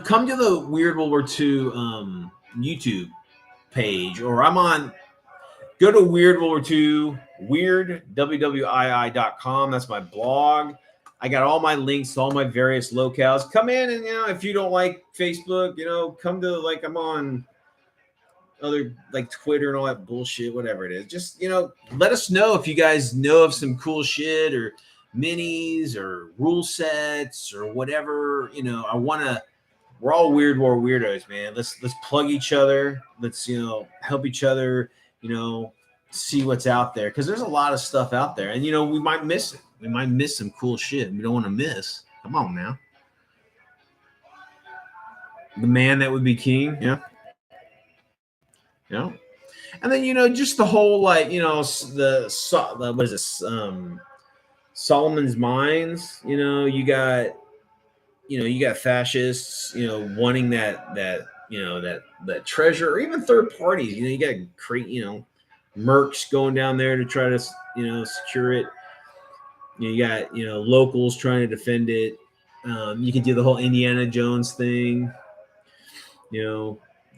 A: Come to the Weird World War II YouTube page, or go to Weird World War II, Weird WWII.com. That's my blog. I got all my links to all my various locales. Come in and, if you don't like Facebook, come to I'm on other like Twitter and all that bullshit, whatever it is. Just, let us know if you guys know of some cool shit or minis or rule sets or whatever. We're all Weird War weirdos, man. Let's plug each other. Let's, help each other, see what's out there. Because there's a lot of stuff out there. And, we might miss it. We might miss some cool shit we don't want to miss. Come on now. The man that would be king. Yeah. And then, just the whole, like, what is this? Solomon's Mines. You got fascists, wanting that treasure, or even third parties. You got to create, mercs going down there to try to, secure it. You got, locals trying to defend it. You can do the whole Indiana Jones thing.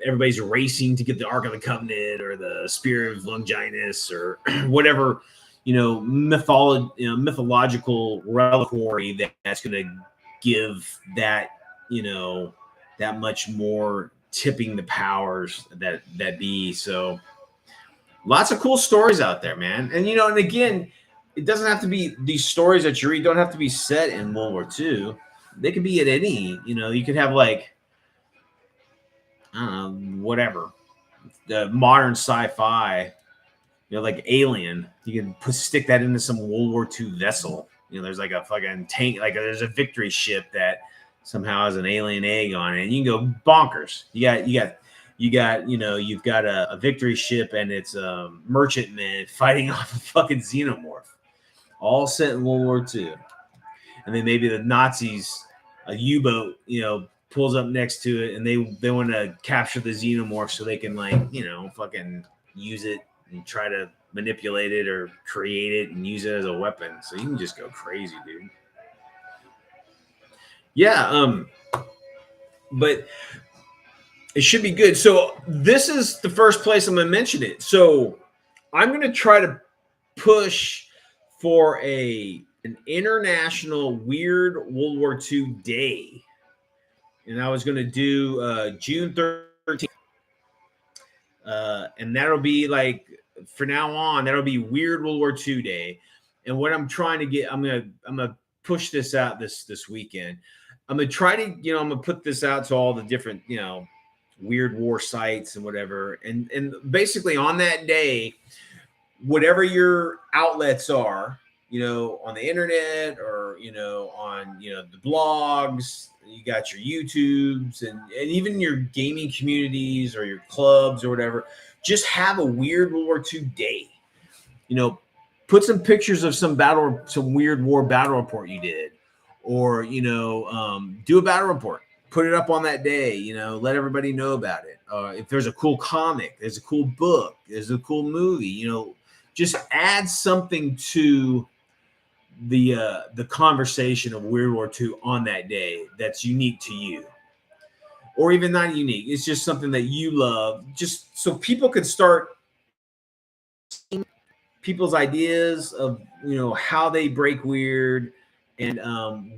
A: Everybody's racing to get the Ark of the Covenant or the Spear of Longinus or whatever, mythological reliquary that's going to give that, that much more tipping the powers that be. So lots of cool stories out there, man. And, and again, it doesn't have to be these stories that you read don't have to be set in World War II. They could be at any, you could have like, I don't know, whatever, the modern sci-fi, like Alien. You can stick that into some World War II vessel. There's like a fucking tank, like there's a victory ship that somehow has an alien egg on it, and you can go bonkers. You've got a victory ship and it's a merchantman fighting off a fucking xenomorph, all set in World War II. And then maybe the Nazis, a U-boat, pulls up next to it, and they want to capture the xenomorph so they can fucking use it and try to manipulate it or create it and use it as a weapon. So you can just go crazy, dude. Yeah, but it should be good. So this is the first place I'm going to mention it. So I'm going to try to push for an international Weird World War II day. And I was going to do June 13th. And that'll be like, for now on, that'll be Weird World War II Day. And what I'm trying to get, I'm gonna push this out this weekend. I'm gonna try to, I'm gonna put this out to all the different, weird war sites and whatever. And basically on that day, whatever your outlets are, on the internet or, on, the blogs, you got your YouTubes and even your gaming communities or your clubs or whatever, just have a Weird World War II day. Put some pictures of some weird war battle report you did, or, do a battle report, put it up on that day, let everybody know about it. If there's a cool comic, there's a cool book, there's a cool movie, just add something to the conversation of Weird War II on that day that's unique to you, or even not unique. It's just something that you love, just so people could start people's ideas of how they break weird, and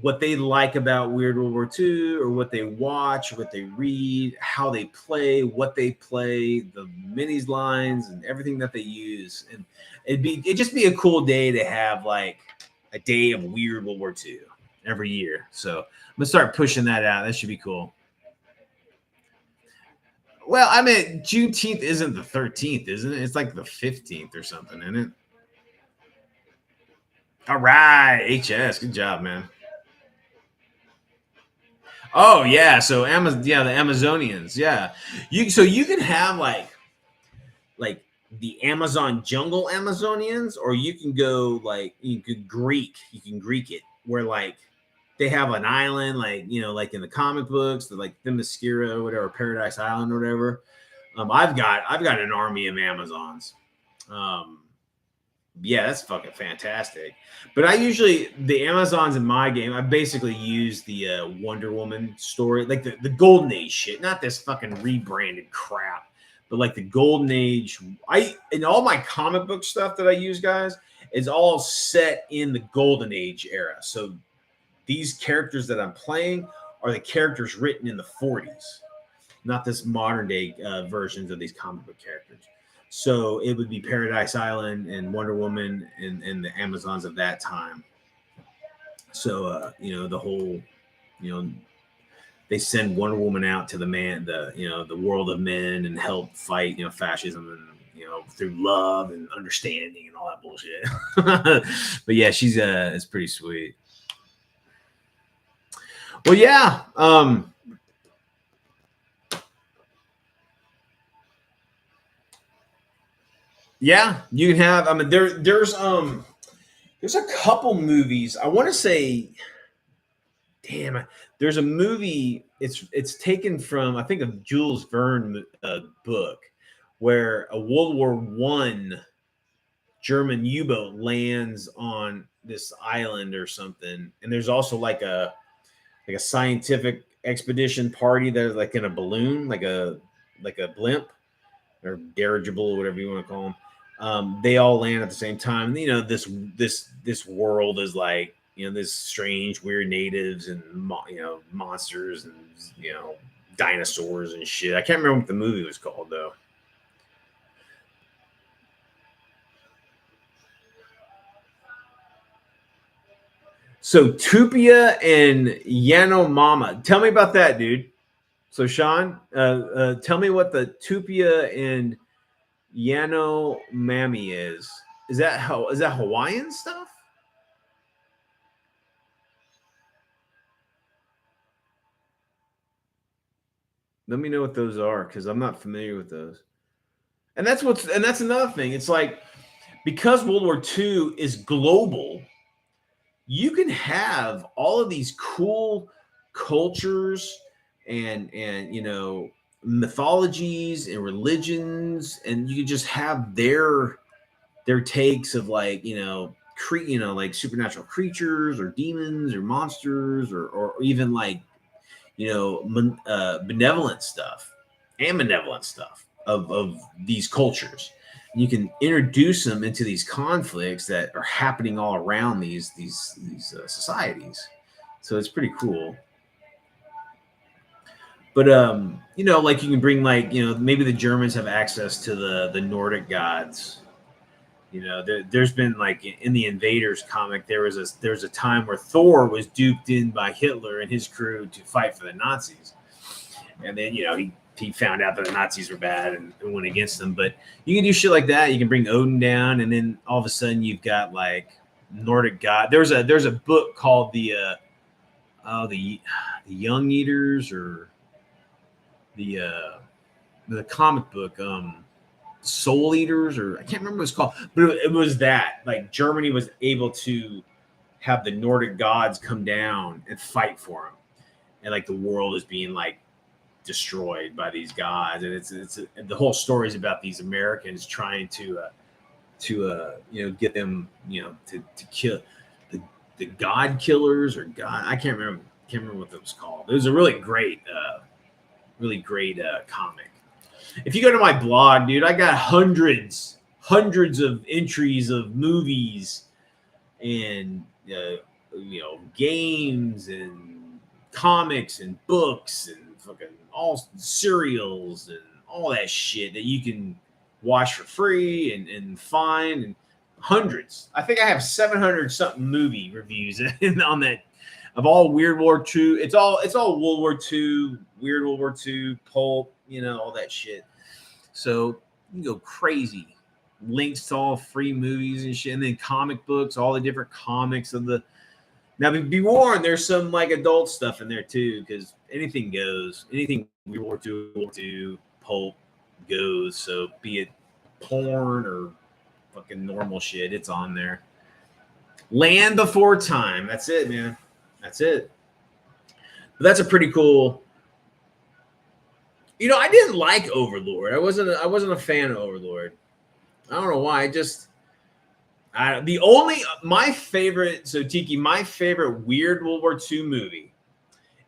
A: what they like about Weird World War II, or what they watch, what they read, how they play, what they play, the minis lines, and everything that they use. And it'd just be a cool day to have like a day of Weird World War II every year. So I'm gonna start pushing that out. That should be cool. Well, I mean, Juneteenth isn't the 13th, isn't it? It's like the 15th or something, isn't it? All right, HS, good job, man. Oh yeah, so Amazon, yeah, the Amazonians, yeah. You can have like the Amazon jungle Amazonians, or you can go like you can Greek it, where like they have an island, like like in the comic books, like Themyscira or whatever, Paradise Island or whatever. I've got an army of Amazons. Um, yeah, that's fucking fantastic. But I usually the Amazons in my game, I basically use the Wonder Woman story, like the Golden Age shit, not this fucking rebranded crap, but like the Golden Age. I in all my comic book stuff that I use, guys, is all set in the Golden Age era. So these characters that I'm playing are the characters written in the 40s, not this modern day versions of these comic book characters. So it would be Paradise Island and Wonder Woman and the Amazons of that time. So the whole, you know, they send Wonder Woman out to the world of men, and help fight, fascism, and through love and understanding and all that bullshit. But yeah, she's it's pretty sweet. Well, yeah. Yeah, you can have. I mean, there's a couple movies. I want to say, damn, there's a movie. It's taken from, I think, a Jules Verne book, where a World War One German U-boat lands on this island or something, and there's also like a scientific expedition party that's like in a balloon, like a blimp or dirigible, whatever you want to call them. They all land at the same time. This world is like this strange, weird natives and monsters and dinosaurs and shit. I can't remember what the movie was called though. So Tupia and Yanomama. Tell me about that, dude. So Sean, tell me what the Tupia and Yanomami is. Is that Hawaiian stuff? Let me know what those are, because I'm not familiar with those. And that's another thing. It's like, because World War II is global, you can have all of these cool cultures and mythologies and religions, and you can just have their takes of like like supernatural creatures or demons or monsters, or even like benevolent stuff and malevolent stuff of these cultures. You can introduce them into these conflicts that are happening all around these societies. So it's pretty cool. But like you can bring like maybe the Germans have access to the Nordic gods. There's been like in the Invaders comic, there's a time where Thor was duped in by Hitler and his crew to fight for the Nazis, and then he found out that the Nazis were bad and went against them. But you can do shit like that. You can bring Odin down, and then all of a sudden you've got like Nordic god. There's a book called the Young Eaters, or the comic book Soul Eaters, or I can't remember what it's called, but it was that like Germany was able to have the Nordic gods come down and fight for them, and like the world is being like destroyed by these gods, and it's the whole story is about these Americans trying to get them to kill the God Killers or God. I can't remember. Can't remember what that was called. It was a really great comic. If you go to my blog, dude, I got hundreds of entries of movies and games and comics and books and fucking all cereals and all that shit that you can watch for free and find, and hundreds. I think I have 700 something movie reviews on that of all Weird War II. It's all World War II, Weird World War II, pulp, all that shit. So you can go crazy. Links to all free movies and shit, and then comic books, all the different comics of the. Now be warned, there's some like adult stuff in there too, because anything goes. Anything World War II, World War II, pulp goes. So be it porn or fucking normal shit, it's on there. Land Before Time. That's it, man. That's it. But that's a pretty cool. I didn't like Overlord. I wasn't a fan of Overlord. I don't know why. My favorite. So Tiki, my favorite Weird World War II movie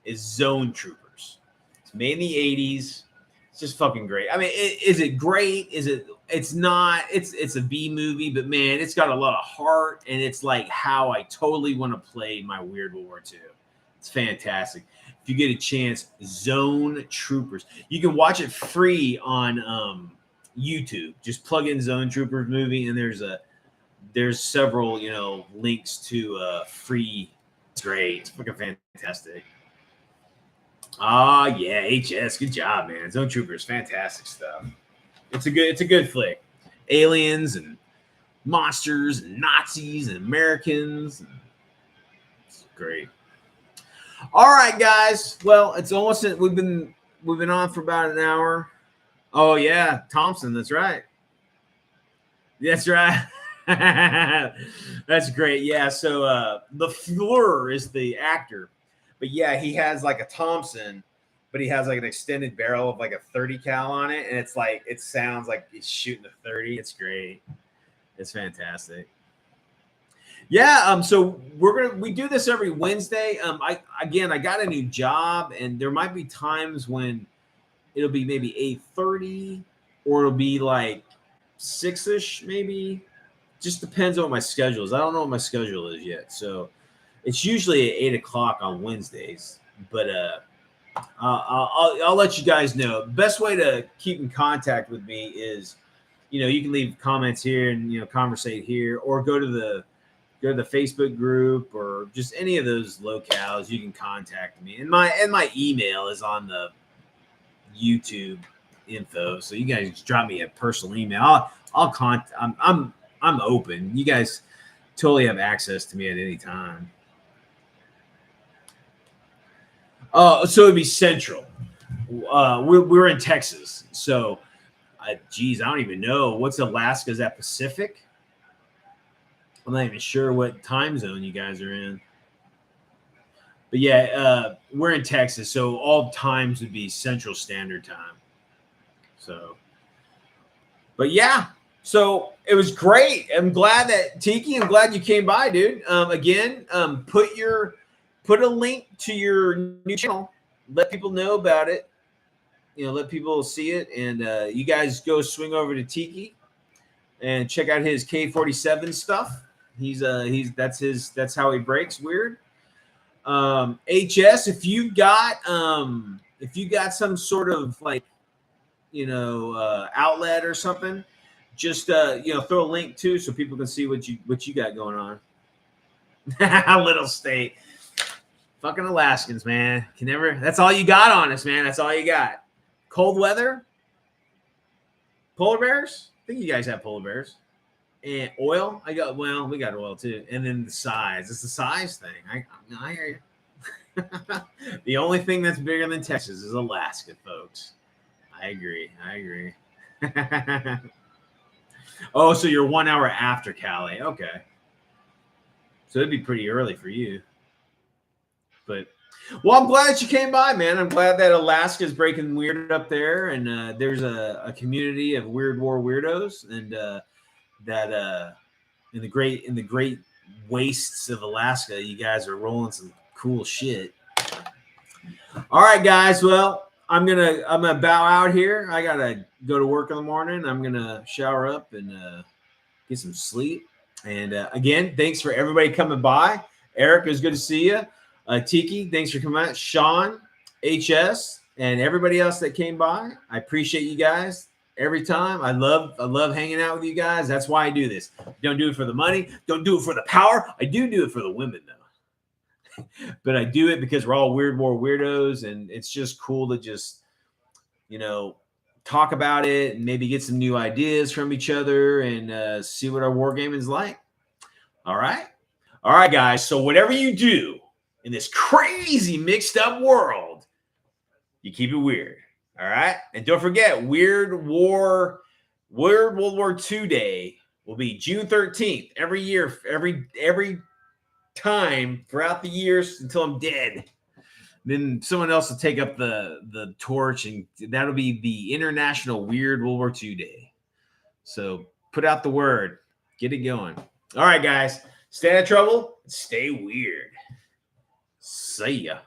A: is Zone Troopers. It's made in the 80s. It's just fucking great. I mean, is it great? It's not. It's a B movie, but man, it's got a lot of heart, and it's like how I totally want to play my Weird World War II. It's fantastic. If you get a chance, Zone Troopers. You can watch it free on YouTube. Just plug in Zone Troopers movie, and there's several links to free. It's great. It's fucking fantastic. Yeah, HS. Good job, man. Zone Troopers, fantastic stuff. It's a good flick. Aliens and monsters and Nazis and Americans. It's great. All right, guys. Well, it's almost we've been on for about an hour. Oh yeah, Thompson. That's right. That's right. That's great. Yeah. So the Fleur is the actor, but yeah, he has like a Thompson, but he has like an extended barrel of like a 30 cal on it, and it's like it sounds like he's shooting a 30. It's great. It's fantastic. Yeah, so we do this every Wednesday. I got a new job, and there might be times when it'll be maybe 8:30, or it'll be like 6ish, maybe. Just depends on what my schedule is. I don't know what my schedule is yet, so it's usually at 8 o'clock on Wednesdays. But I'll let you guys know. Best way to keep in contact with me is, you can leave comments here and conversate here, or go to the Facebook group, or just any of those locales. You can contact me, and my email is on the YouTube info. So you guys just drop me a personal email. I'm open. You guys totally have access to me at any time. Oh, so it'd be Central. We're in Texas, so geez, I don't even know what's Alaska. Is that Pacific? I'm not even sure what time zone you guys are in. But yeah, we're in Texas, so all times would be Central Standard Time. So, but yeah, so it was great. I'm glad that Tiki. I'm glad you came by, dude. Again, put a link to your new channel. Let people know about it. Let people see it, and you guys go swing over to Tiki and check out his K47 stuff. That's how he breaks weird. HS, if you got some sort of like outlet or something, just throw a link too, so people can see what you got going on. Little state, fucking Alaskans, man, can never. That's all you got on us, man. That's all you got. Cold weather, polar bears. I think you guys have polar bears. And oil, we got oil too. And then the size. It's the size thing. I hear you. The only thing that's bigger than Texas is Alaska, folks. I agree. Oh, so you're 1 hour after Cali. Okay. So it'd be pretty early for you. But, well, I'm glad that you came by, man. I'm glad that Alaska is breaking weird up there. And there's a community of Weird War weirdos. And that in the great wastes of Alaska, you guys are rolling some cool shit. All right, guys. Well, I'm gonna bow out here. I gotta go to work in the morning. I'm gonna shower up and get some sleep. And again, thanks for everybody coming by. Eric, it was good to see you. Tiki, thanks for coming out. Sean, HS, and everybody else that came by. I appreciate you guys every time. I love hanging out with you guys. That's why I do this. Don't do it for the money. Don't do it for the power. I do it for the women though. But I do it because we're all Weird War weirdos, and it's just cool to just, talk about it and maybe get some new ideas from each other and see what our wargaming is like. All right, guys. So whatever you do in this crazy mixed up world, you keep it weird. All right, and don't forget, Weird World War II Day will be June 13th every year, every time throughout the years until I'm dead. Then someone else will take up the torch, and that'll be the International Weird World War II Day. So put out the word. Get it going. All right, guys. Stay out of trouble. Stay weird. See ya.